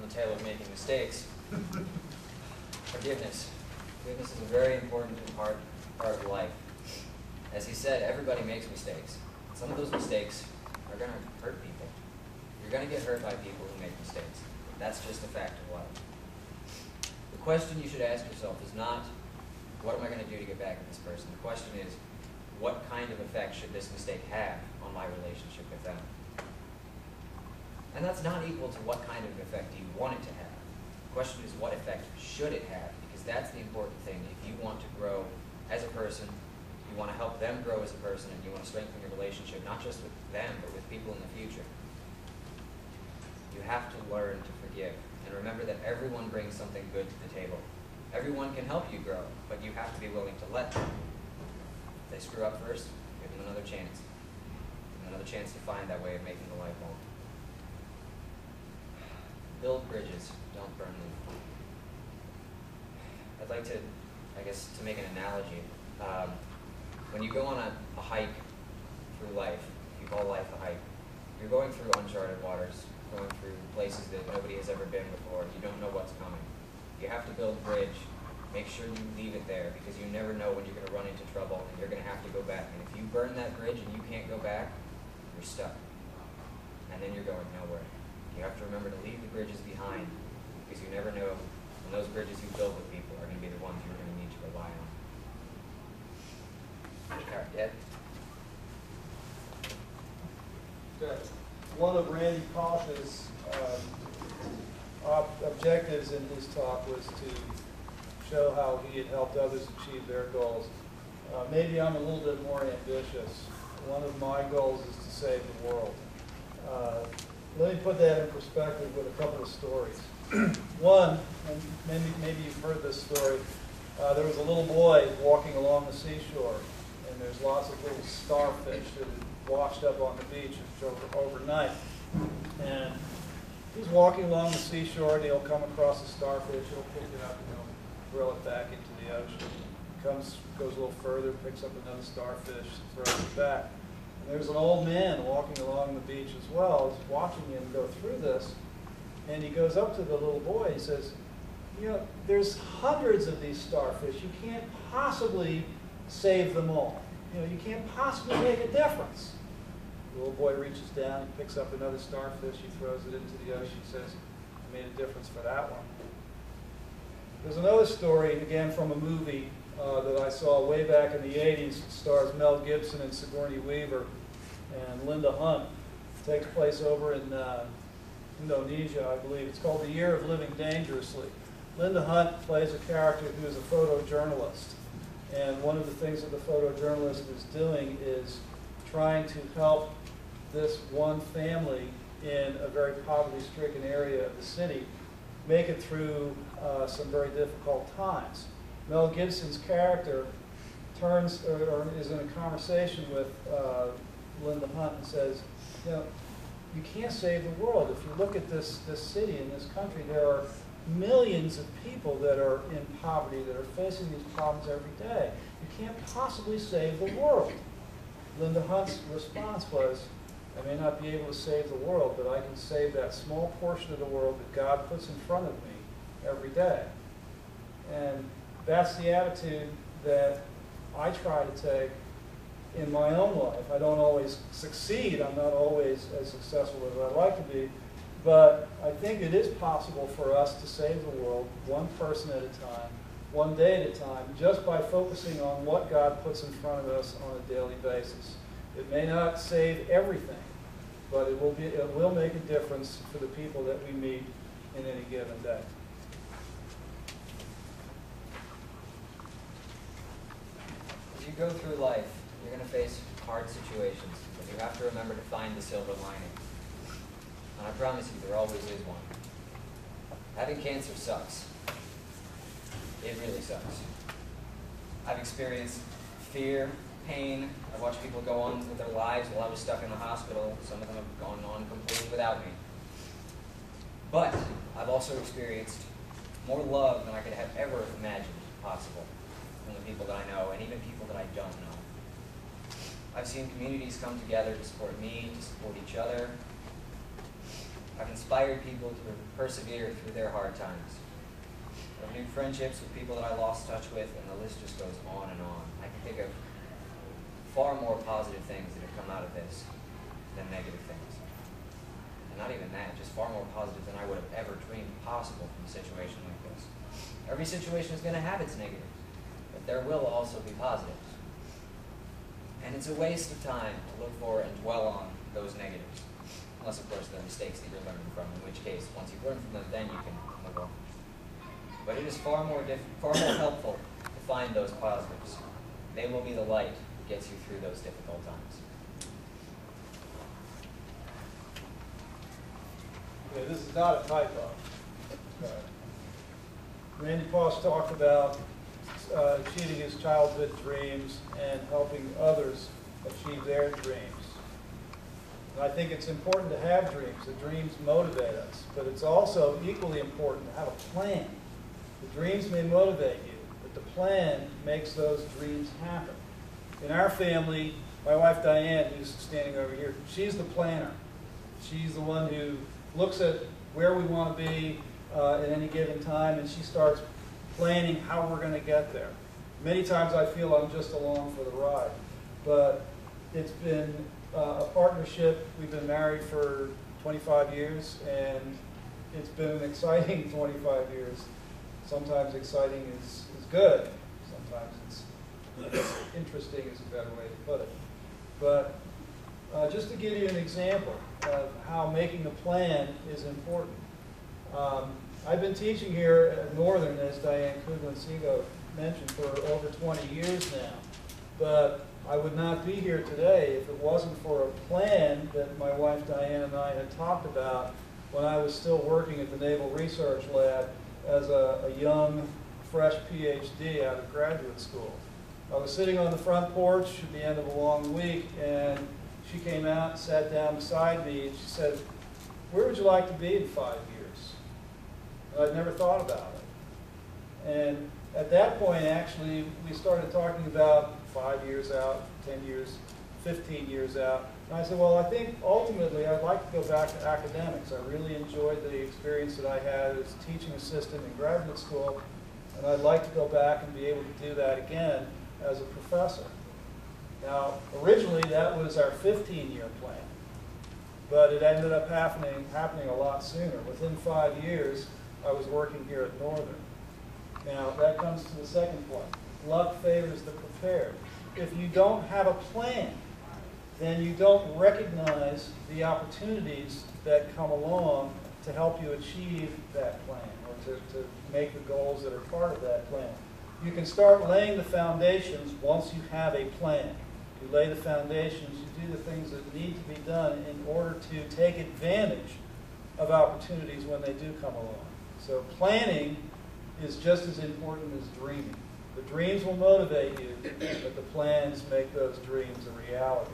the tail of making mistakes. Forgiveness. Forgiveness is a very important part of life. As he said, everybody makes mistakes. Some of those mistakes are going to hurt people. You're going to get hurt by people who make mistakes. That's just a fact of life. The question you should ask yourself is not, what am I going to do to get back at this person? The question is, what kind of effect should this mistake have on my relationship with them? And that's not equal to what kind of effect do you want it to have. The question is, what effect should it have? Because that's the important thing. If you want to grow as a person, you want to help them grow as a person, and you want to strengthen your relationship, not just with them, but with people in the future, you have to learn to forgive. And remember that everyone brings something good to the table. Everyone can help you grow, but you have to be willing to let them. If they screw up first, give them another chance. Give them another chance to find that way of making the life home. Build bridges, don't burn them. I'd like to, to make an analogy. When you go on a hike through life, you call life a hike, you're going through uncharted waters, going through places that nobody has ever been before. You don't know what's coming. You have to build a bridge. Make sure you leave it there, because you never know when you're going to run into trouble and you're going to have to go back. And if you burn that bridge and you can't go back, you're stuck. And then you're going nowhere. You have to remember to leave the bridges behind, because you never know when those bridges you build with people are going to be the ones you're going to need to rely on. Ed? Okay. One of Randy Kosh's objectives in his talk was to show how he had helped others achieve their goals. Maybe I'm a little bit more ambitious. One of my goals is to save the world. Let me put that in perspective with a couple of stories. One, and maybe you've heard this story, there was a little boy walking along the seashore, and there's lots of little starfish that had washed up on the beach overnight. And he's walking along the seashore, and he'll come across a starfish, he'll pick it up, and he'll throw it back into the ocean. Goes a little further, picks up another starfish, throws it back. And there's an old man walking along the beach as well, is watching him go through this, and he goes up to the little boy and says, you know, there's hundreds of these starfish. You can't possibly save them all. You know, you can't possibly make a difference. The little boy reaches down, he picks up another starfish, he throws it into the ocean, he says, I made a difference for that one. There's another story, again from a movie that I saw way back in the 80s. It stars Mel Gibson and Sigourney Weaver and Linda Hunt. It takes place over in Indonesia, I believe. It's called The Year of Living Dangerously. Linda Hunt plays a character who is a photojournalist. And one of the things that the photojournalist is doing is trying to help this one family in a very poverty-stricken area of the city make it through some very difficult times. Mel Gibson's character is in a conversation with Linda Hunt and says, you know, you can't save the world. If you look at this city and this country, there are millions of people that are in poverty, that are facing these problems every day. You can't possibly save the world. Linda Hunt's response was, I may not be able to save the world, but I can save that small portion of the world that God puts in front of me every day. And that's the attitude that I try to take in my own life. I don't always succeed. I'm not always as successful as I'd like to be. But I think it is possible for us to save the world one person at a time, one day at a time, just by focusing on what God puts in front of us on a daily basis. It may not save everything, but it will make a difference for the people that we meet in any given day. As you go through life, you're going to face hard situations, but you have to remember to find the silver lining. And I promise you, there always is one. Having cancer sucks. It really sucks. I've experienced fear, pain. I've watched people go on with their lives while I was stuck in the hospital. Some of them have gone on completely without me. But I've also experienced more love than I could have ever imagined possible from the people that I know, and even people that I don't know. I've seen communities come together to support me, to support each other. I've inspired people to persevere through their hard times. I've renewed friendships with people that I lost touch with, and the list just goes on and on. I can think of far more positive things that have come out of this than negative things. And not even that, just far more positive than I would have ever dreamed possible from a situation like this. Every situation is going to have its negatives, but there will also be positives. And it's a waste of time to look for and dwell on those negatives. Unless, of course, they're mistakes that you're learning from, in which case, once you've learned from them, then you can move on. But it is far more helpful to find those positives. They will be the light that gets you through those difficult times. Okay, this is not a typo. Randy Posh talked about achieving his childhood dreams and helping others achieve their dreams. And I think it's important to have dreams. The dreams motivate us, but it's also equally important to have a plan. The dreams may motivate you, but the plan makes those dreams happen. In our family, my wife Diane, who's standing over here, she's the planner. She's the one who looks at where we want to be at any given time, and she starts planning how we're going to get there. Many times I feel I'm just along for the ride, but it's been a partnership. We've been married for 25 years, and it's been an exciting 25 years. Sometimes exciting is good. Sometimes it's interesting is a better way to put it. But just to give you an example of how making a plan is important. I've been teaching here at Northern, as Diane Kuglan-Seago mentioned, for over 20 years now. But I would not be here today if it wasn't for a plan that my wife Diane and I had talked about when I was still working at the Naval Research Lab as a young, fresh PhD out of graduate school. I was sitting on the front porch at the end of a long week, and she came out and sat down beside me, and she said, "Where would you like to be in 5 years?" And I'd never thought about it. And at that point, actually, we started talking about 5 years out, 10 years, 15 years out. And I said, well, I think ultimately I'd like to go back to academics. I really enjoyed the experience that I had as a teaching assistant in graduate school, and I'd like to go back and be able to do that again as a professor. Now, originally that was our 15-year plan, but it ended up happening a lot sooner. Within 5 years, I was working here at Northern. Now, that comes to the second point. Luck favors the prepared. If you don't have a plan, then you don't recognize the opportunities that come along to help you achieve that plan, or to make the goals that are part of that plan. You can start laying the foundations once you have a plan. You lay the foundations, you do the things that need to be done in order to take advantage of opportunities when they do come along. So planning is just as important as dreaming. The dreams will motivate you, but the plans make those dreams a reality.